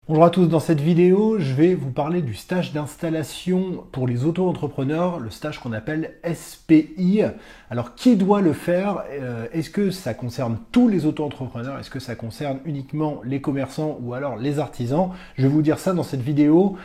Bonjour à tous, dans cette vidéo, je vais vous parler du stage d'installation pour les auto-entrepreneurs, le stage qu'on appelle SPI. Alors, qui doit le faire? Est-ce que ça concerne tous les auto-entrepreneurs? Est-ce que ça concerne uniquement les commerçants ou alors les artisans? Je vais vous dire ça dans cette vidéo.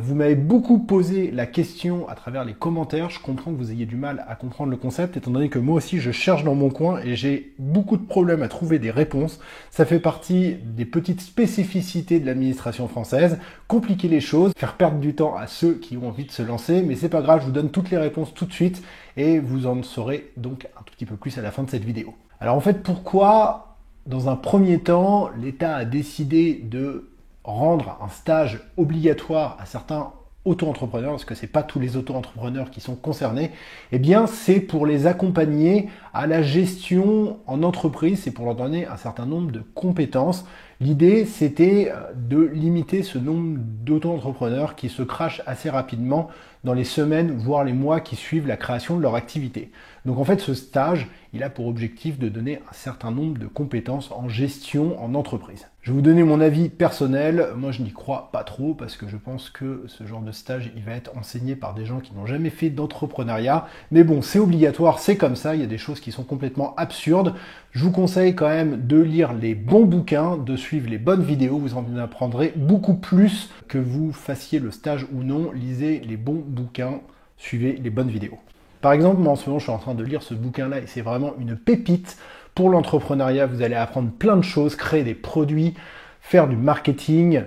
Vous m'avez beaucoup posé la question à travers les commentaires. Je comprends que vous ayez du mal à comprendre le concept, étant donné que moi aussi je cherche dans mon coin et j'ai beaucoup de problèmes à trouver des réponses. Ça fait partie des petites spécificités de l'administration française. Compliquer les choses, faire perdre du temps à ceux qui ont envie de se lancer, mais c'est pas grave, je vous donne toutes les réponses tout de suite et vous en saurez donc un tout petit peu plus à la fin de cette vidéo. Alors en fait, pourquoi, dans un premier temps, l'État a décidé de rendre un stage obligatoire à certains auto-entrepreneurs, parce que c'est pas tous les auto-entrepreneurs qui sont concernés, eh bien c'est pour les accompagner à la gestion en entreprise, c'est pour leur donner un certain nombre de compétences. L'idée, c'était de limiter ce nombre d'auto-entrepreneurs qui se crachent assez rapidement dans les semaines, voire les mois qui suivent la création de leur activité. Donc en fait, ce stage, il a pour objectif de donner un certain nombre de compétences en gestion en entreprise. Je vais vous donner mon avis personnel. Moi, je n'y crois pas trop parce que je pense que ce genre de stage, il va être enseigné par des gens qui n'ont jamais fait d'entrepreneuriat. Mais bon, c'est obligatoire, c'est comme ça. Il y a des choses qui sont complètement absurdes. Je vous conseille quand même de lire les bons bouquins, de suivre les bonnes vidéos. Vous en apprendrez beaucoup plus que vous fassiez le stage ou non. Lisez les bons bouquins, suivez les bonnes vidéos. Par exemple, moi en ce moment, je suis en train de lire ce bouquin-là et c'est vraiment une pépite. Pour l'entrepreneuriat, vous allez apprendre plein de choses, créer des produits, faire du marketing,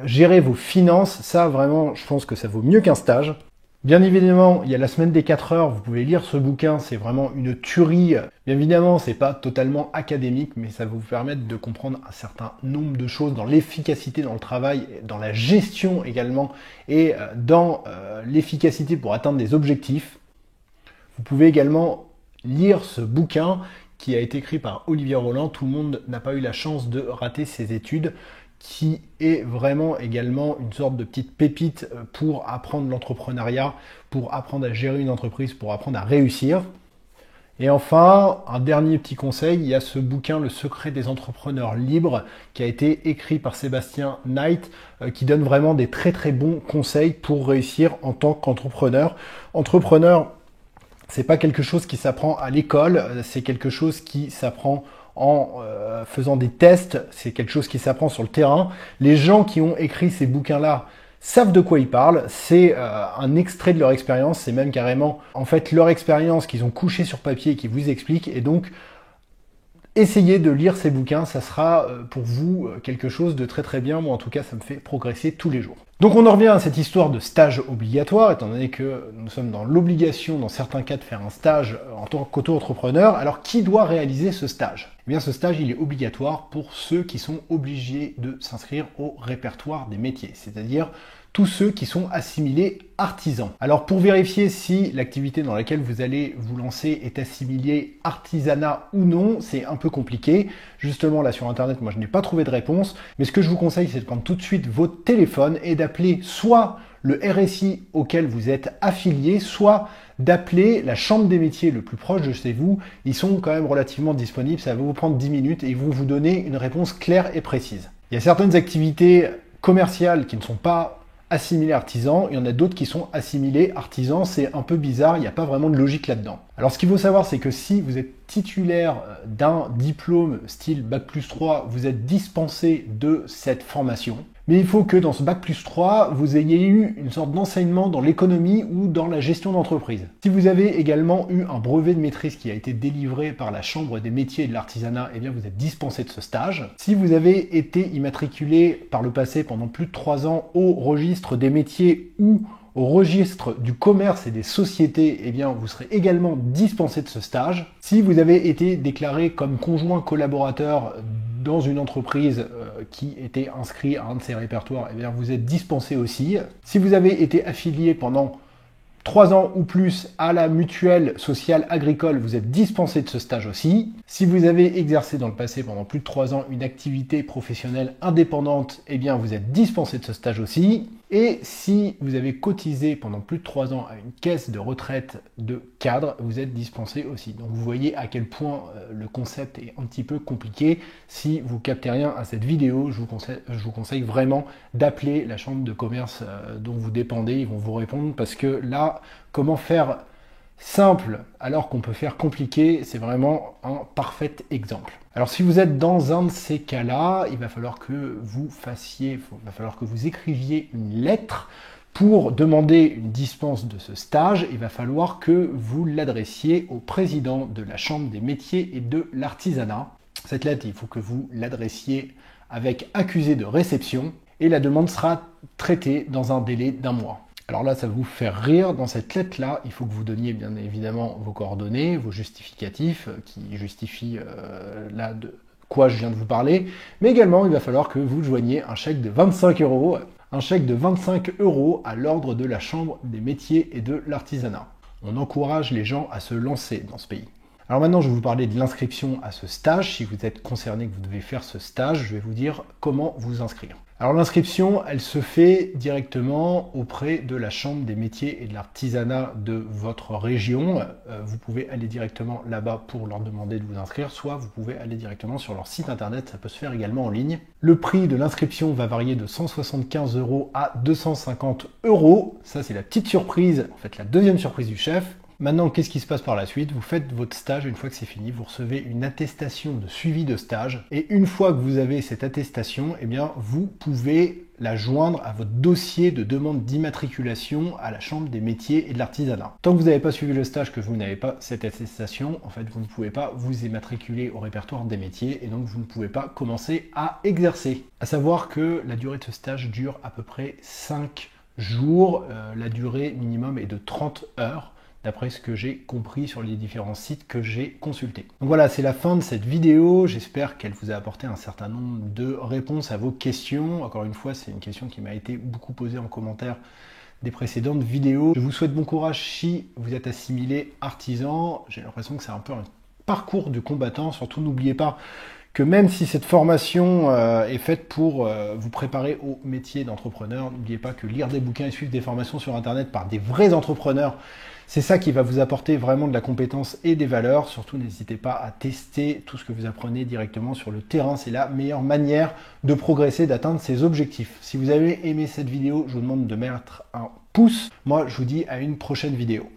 gérer vos finances. Ça, vraiment, je pense que ça vaut mieux qu'un stage. Bien évidemment, il y a la semaine des 4 heures, vous pouvez lire ce bouquin, c'est vraiment une tuerie. Bien évidemment, c'est pas totalement académique, mais ça va vous permettre de comprendre un certain nombre de choses dans l'efficacité dans le travail, dans la gestion également, et dans l'efficacité pour atteindre des objectifs. Vous pouvez également lire ce bouquin qui a été écrit par Olivier Roland. Tout le monde n'a pas eu la chance de rater ses études, qui est vraiment également une sorte de petite pépite pour apprendre l'entrepreneuriat, pour apprendre à gérer une entreprise, pour apprendre à réussir. Et enfin, un dernier petit conseil, il y a ce bouquin Le secret des entrepreneurs libres qui a été écrit par Sébastien Knight, qui donne vraiment des très très bons conseils pour réussir en tant qu'entrepreneur. C'est pas quelque chose qui s'apprend à l'école, c'est quelque chose qui s'apprend en faisant des tests, c'est quelque chose qui s'apprend sur le terrain. Les gens qui ont écrit ces bouquins-là savent de quoi ils parlent, c'est un extrait de leur expérience, c'est même carrément en fait leur expérience qu'ils ont couché sur papier et qui vous expliquent, et donc essayez de lire ces bouquins, ça sera pour vous quelque chose de très très bien. Moi en tout cas, ça me fait progresser tous les jours. Donc on en revient à cette histoire de stage obligatoire, étant donné que nous sommes dans l'obligation, dans certains cas, de faire un stage en tant qu'auto-entrepreneur. Alors qui doit réaliser ce stage? Eh bien ce stage, il est obligatoire pour ceux qui sont obligés de s'inscrire au répertoire des métiers, c'est-à-dire tous ceux qui sont assimilés artisans. Alors pour vérifier si l'activité dans laquelle vous allez vous lancer est assimilée artisanat ou non, c'est un peu compliqué. Justement là sur internet, moi je n'ai pas trouvé de réponse, mais ce que je vous conseille, c'est de prendre tout de suite votre téléphone et d'appeler soit le RSI auquel vous êtes affilié, soit d'appeler la chambre des métiers le plus proche de chez vous. Ils sont quand même relativement disponibles, ça va vous prendre 10 minutes et ils vont vous donner une réponse claire et précise. Il y a certaines activités commerciales qui ne sont pas assimilés artisans, il y en a d'autres qui sont assimilés artisans, c'est un peu bizarre, il n'y a pas vraiment de logique là-dedans. Alors ce qu'il faut savoir, c'est que si vous êtes titulaire d'un diplôme style Bac+3, vous êtes dispensé de cette formation. Mais il faut que dans ce Bac+3, vous ayez eu une sorte d'enseignement dans l'économie ou dans la gestion d'entreprise. Si vous avez également eu un brevet de maîtrise qui a été délivré par la Chambre des métiers et de l'artisanat, eh bien vous êtes dispensé de ce stage. Si vous avez été immatriculé par le passé pendant plus de 3 ans au registre des métiers ou au registre du commerce et des sociétés, eh bien, vous serez également dispensé de ce stage. Si vous avez été déclaré comme conjoint collaborateur dans une entreprise qui était inscrit à un de ces répertoires, eh bien, vous êtes dispensé aussi. Si vous avez été affilié pendant 3 ans ou plus à la mutuelle sociale agricole, vous êtes dispensé de ce stage aussi. Si vous avez exercé dans le passé pendant plus de 3 ans une activité professionnelle indépendante, eh bien vous êtes dispensé de ce stage aussi. Et si vous avez cotisé pendant plus de 3 ans à une caisse de retraite de cadre, vous êtes dispensé aussi. Donc vous voyez à quel point le concept est un petit peu compliqué. Si vous captez rien à cette vidéo, je vous conseille vraiment d'appeler la chambre de commerce dont vous dépendez. Ils vont vous répondre parce que là, comment faire simple alors qu'on peut faire compliqué, c'est vraiment un parfait exemple. Alors si vous êtes dans un de ces cas-là, il va falloir que vous écriviez une lettre pour demander une dispense de ce stage. Il va falloir que vous l'adressiez au président de la Chambre des métiers et de l'artisanat. Cette lettre, il faut que vous l'adressiez avec accusé de réception et la demande sera traitée dans un délai d'1 mois. Alors là, ça va vous faire rire. Dans cette lettre-là, il faut que vous donniez bien évidemment vos coordonnées, vos justificatifs qui justifient là de quoi je viens de vous parler. Mais également, il va falloir que vous joigniez un chèque de 25 euros. Un chèque de 25 euros à l'ordre de la Chambre des métiers et de l'artisanat. On encourage les gens à se lancer dans ce pays. Alors maintenant, je vais vous parler de l'inscription à ce stage. Si vous êtes concerné que vous devez faire ce stage, je vais vous dire comment vous inscrire. Alors l'inscription, elle se fait directement auprès de la Chambre des métiers et de l'artisanat de votre région. Vous pouvez aller directement là-bas pour leur demander de vous inscrire, soit vous pouvez aller directement sur leur site internet, ça peut se faire également en ligne. Le prix de l'inscription va varier de 175 euros à 250 euros. Ça, c'est la petite surprise, en fait la deuxième surprise du chef. Maintenant, qu'est-ce qui se passe par la suite? Vous faites votre stage, une fois que c'est fini, vous recevez une attestation de suivi de stage. Et une fois que vous avez cette attestation, eh bien, vous pouvez la joindre à votre dossier de demande d'immatriculation à la Chambre des métiers et de l'artisanat. Tant que vous n'avez pas suivi le stage, que vous n'avez pas cette attestation, en fait, vous ne pouvez pas vous immatriculer au répertoire des métiers et donc vous ne pouvez pas commencer à exercer. À savoir que la durée de ce stage dure à peu près 5 jours. La durée minimum est de 30 heures. D'après ce que j'ai compris sur les différents sites que j'ai consultés. Donc voilà, c'est la fin de cette vidéo. J'espère qu'elle vous a apporté un certain nombre de réponses à vos questions. Encore une fois, c'est une question qui m'a été beaucoup posée en commentaire des précédentes vidéos. Je vous souhaite bon courage si vous êtes assimilé artisan. J'ai l'impression que c'est un peu un parcours du combattant. Surtout, n'oubliez pas que même si cette formation est faite pour vous préparer au métier d'entrepreneur, n'oubliez pas que lire des bouquins et suivre des formations sur Internet par des vrais entrepreneurs, c'est ça qui va vous apporter vraiment de la compétence et des valeurs. Surtout, n'hésitez pas à tester tout ce que vous apprenez directement sur le terrain. C'est la meilleure manière de progresser, d'atteindre ses objectifs. Si vous avez aimé cette vidéo, je vous demande de mettre un pouce. Moi, je vous dis à une prochaine vidéo.